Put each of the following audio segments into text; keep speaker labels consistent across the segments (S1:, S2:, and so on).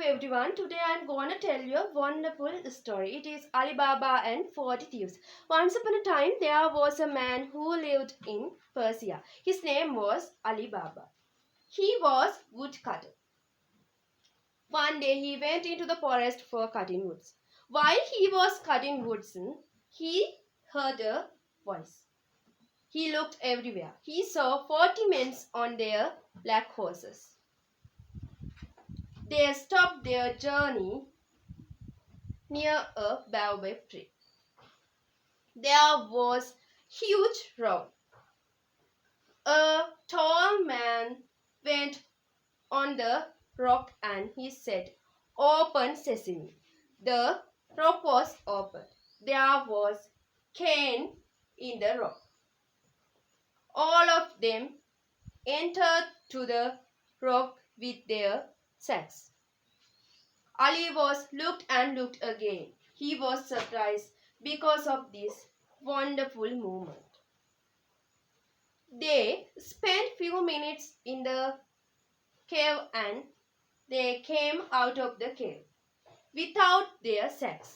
S1: everyone. Today I am going to tell you a wonderful story. It is Alibaba and 40 Thieves. Once upon a time, there was a man who lived in Persia. His name was Alibaba. He was woodcutter. One day he went into the forest for cutting woods. While he was cutting woods, he heard a voice. He looked everywhere. He saw 40 men on their black horses. They stopped their journey near a baobab tree. There was huge rock. A tall man went on the rock and he said, "Open sesame." The rock was opened. There was cane in the rock. All of them entered to the rock with their sacks. Ali was looked and looked again. He was surprised because of this wonderful moment. They spent few minutes in the cave and they came out of the cave without their sacks.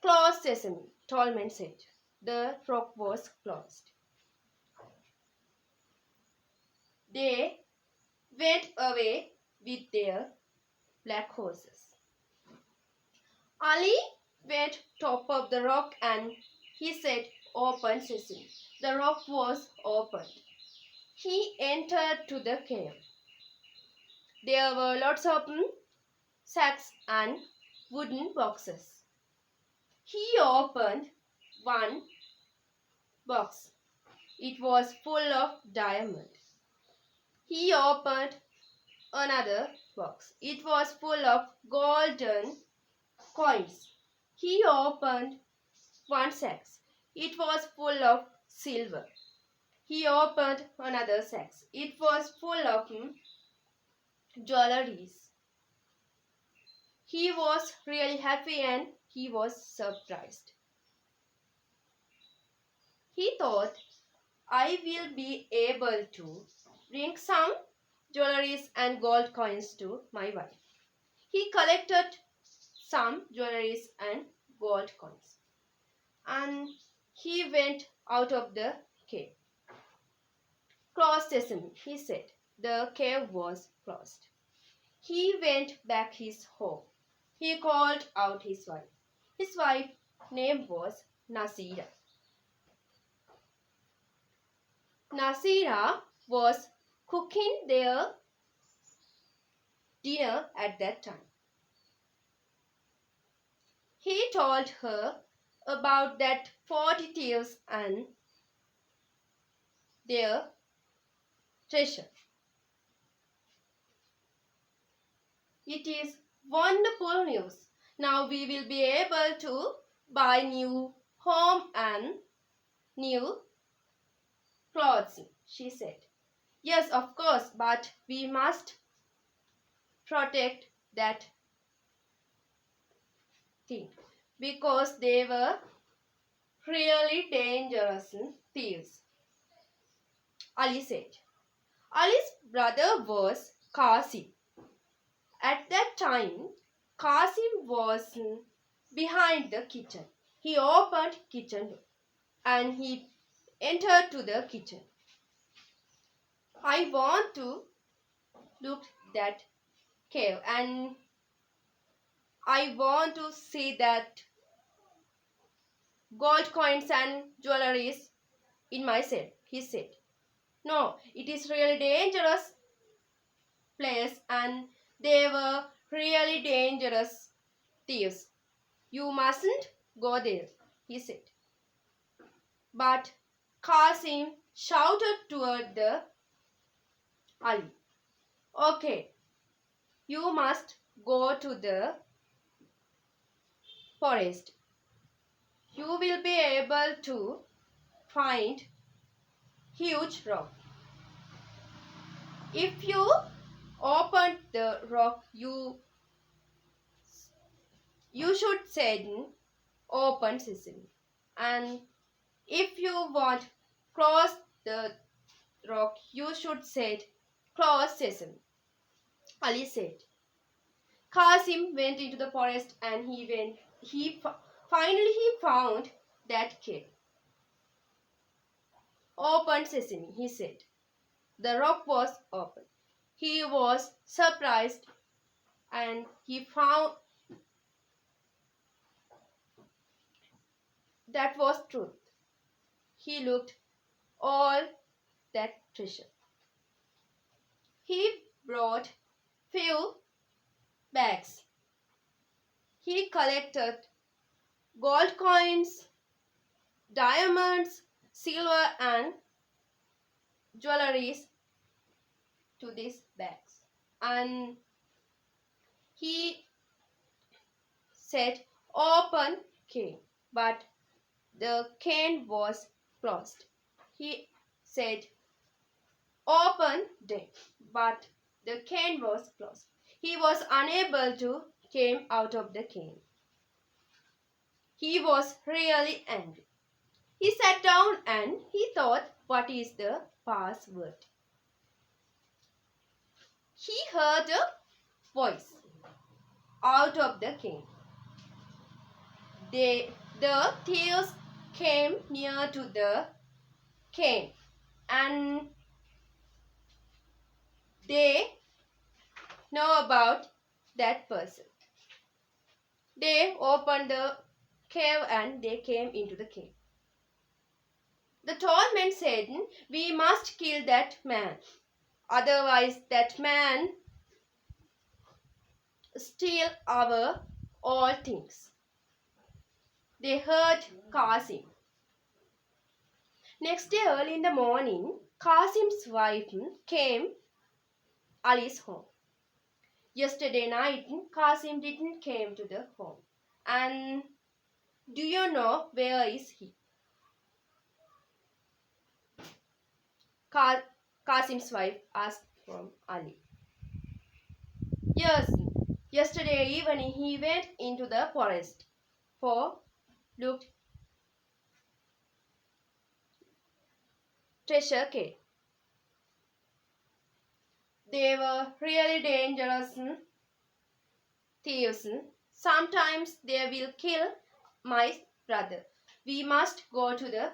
S1: "Close sesame," Tallman said. The rock was closed. They went away with their black horses. Ali went top of the rock and he said, "Open sesame." The rock was opened. He entered to the cave. There were lots of sacks and wooden boxes. He opened one box. It was full of diamonds. He opened another box. It was full of golden coins. He opened one sack. It was full of silver. He opened another sack. It was full of jewelries. He was really happy and he was surprised. He thought, "I will be able to bring some jewelries and gold coins to my wife." He collected some jewelries and gold coins and he went out of the cave. "Close sesame," he said. The cave was closed. He went back his home. He called out his wife. His wife's name was Nasira. Nasira was cooking their dinner at that time. He told her about that 40 thieves and their treasure. It is wonderful news. Now we will be able to buy new home and new clothes, she said. "Yes, of course, but we must protect that thing because they were really dangerous thieves," Ali said. Ali's brother was Qasim. At that time, Qasim was behind the kitchen. He opened kitchen door and he entered to the kitchen. "I want to look that cave and I want to see that gold coins and jewelries in my cell," he said. "No, it is really dangerous place and they were really dangerous thieves. You mustn't go there," he said. But Qasim shouted toward the Ali, "Okay, you must go to the forest. You will be able to find huge rock. If you open the rock, you should say 'Open sesame.' And if you want close the rock, you should say 'Close sesame,'" Ali said. Qasim went into the forest and finally he found that cave. Open sesame, he said. The rock was open. He was surprised and he found that was truth. He looked all that treasure. He brought few bags. He collected gold coins, diamonds, silver and jewelries to these bags. And he said, open cane. But the cane was closed. He said, open den. But the cane was closed. He was unable to came out of the cane. He was really angry. He sat down and he thought, what is the password? He heard a voice out of the cave. The thieves came near to the cave and they know about that person. They opened the cave and they came into the cave. The tall man said, we must kill that man. Otherwise that man steal our all things. They heard Qasim. Next day early in the morning, Qasim's wife came Ali's home. Yesterday night, Qasim didn't came to the home. And do you know where is he? Qasim's wife asked from Ali. Yes, yesterday evening he went into the forest for looked treasure cave. They were really dangerous thieves. Sometimes they will kill my brother. We must go to the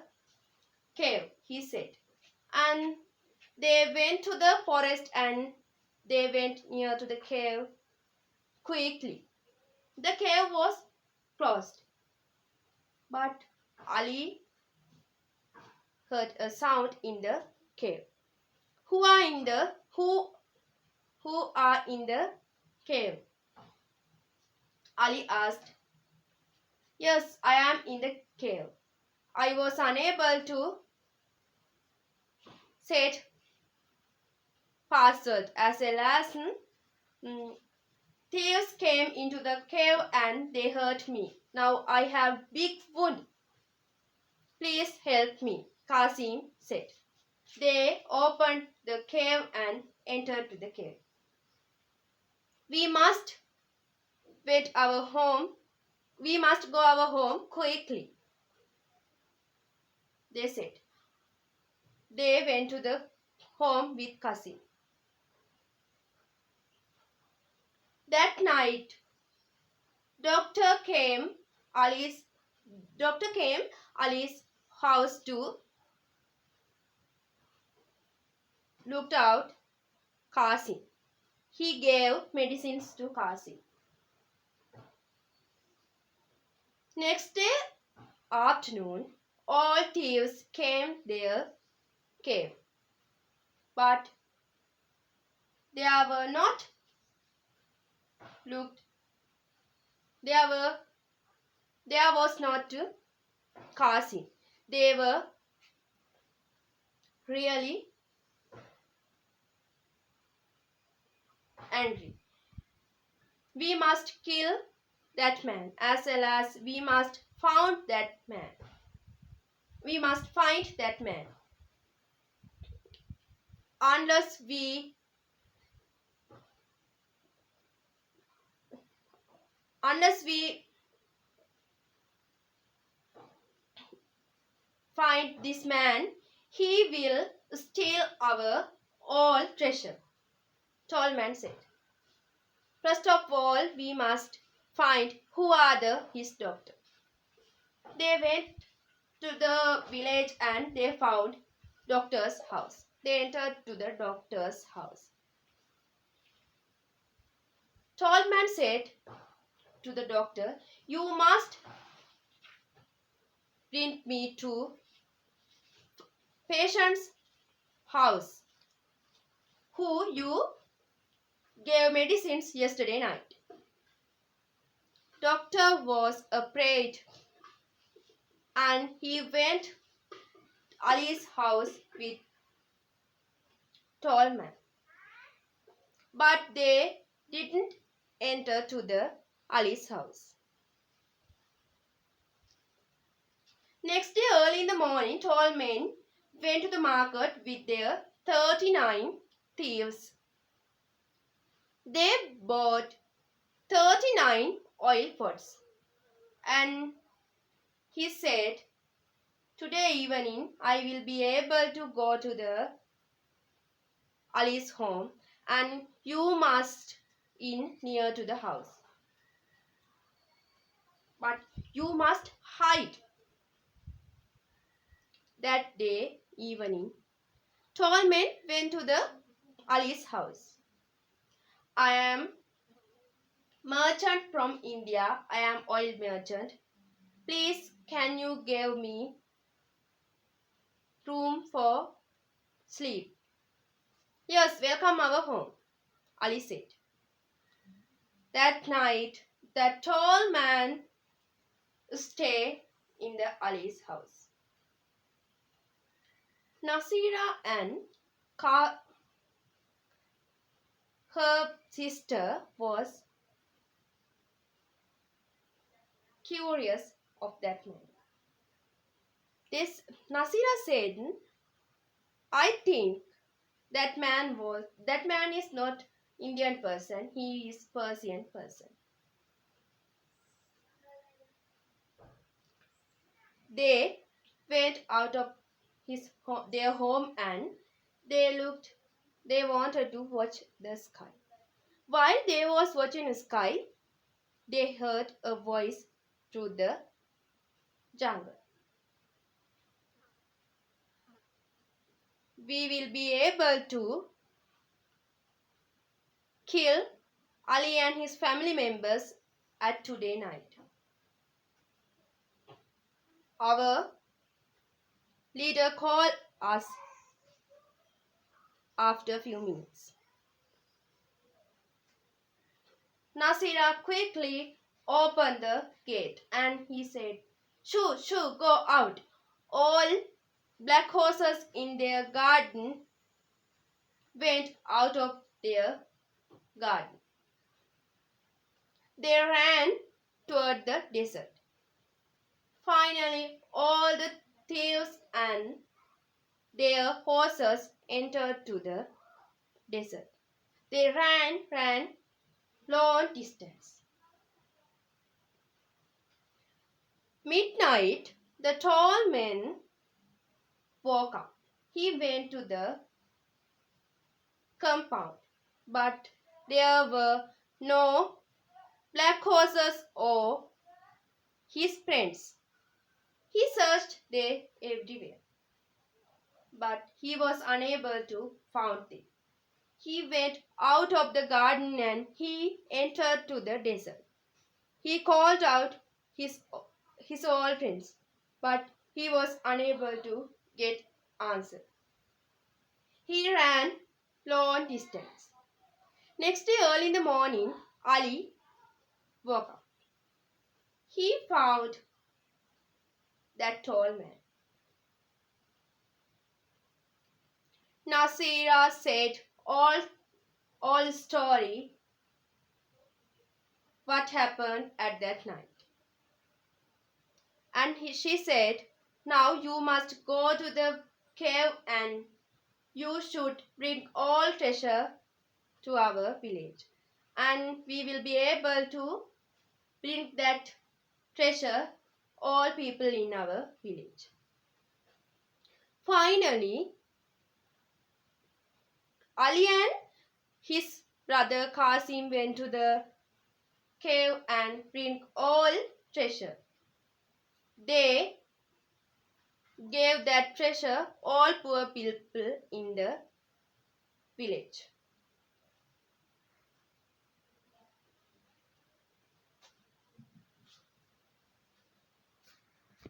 S1: cave, he said. And they went to the forest and they went near to the cave quickly. The cave was closed. But Ali heard a sound in the cave. Who are in the cave? Ali asked. Yes, I am in the cave. I was unable to set password as a lesson. Thieves came into the cave and they hurt me. Now I have big wound. Please help me, Qasim said. They opened the cave and entered to the cave. We must go our home quickly, they said. They went to the home with Qasim. That night, doctor came Ali's house to looked out Qasim. He gave medicines to Qasim. Next day afternoon, all thieves came their cave, but there was not Qasim. They were really angry. We must kill that man as well as we must find that man. We must find that man. Unless we find this man, he will steal our all treasure, tall man said. First of all, we must find who are his doctors. They went to the village and they found doctor's house. They entered to the doctor's house. Tall man said to the doctor, "You must bring me to patient's house who you gave medicines yesterday night." Doctor was afraid and he went Ali's house with tall man. But they didn't enter to the Ali's house. Next day early in the morning, tall men went to the market with their 39 thieves. They bought 39 oil pots and he said, "Today evening I will be able to go to the Ali's home and you must in near to the house. But you must hide." That day evening, tall men went to the Ali's house. "I am merchant from India. I am oil merchant. Please, can you give me room for sleep?" "Yes, welcome our home," Ali said. That night, the tall man stayed in the Ali's house. Nasira and her sister was curious of that man. Nasira said, "I think that man is not Indian person, he is Persian person." They went out of their home and they wanted to watch the sky. While they was watching the sky, they heard a voice through the jungle. "We will be able to kill Ali and his family members at today night. Our leader called us after a few minutes." Nasira quickly opened the gate and he said, "Shoo, shoo, go out." All black horses in their garden went out of their garden. They ran toward the desert. Finally, all the thieves and their horses entered to the desert. They ran long distance. Midnight, the tall man woke up. He went to the compound, but there were no black horses or his friends. He searched there everywhere, but he was unable to find them. He went out of the garden and he entered to the desert. He called out his old friends, but he was unable to get answer. He ran long distance. Next day early in the morning, Ali woke up. He found that tall man. Nasira said all story what happened at that night. And she said, "Now you must go to the cave and you should bring all treasure to our village. And we will be able to bring that treasure all people in our village." Finally, Ali and his brother Qasim went to the cave and bring all treasure. They gave that treasure all poor people in the village.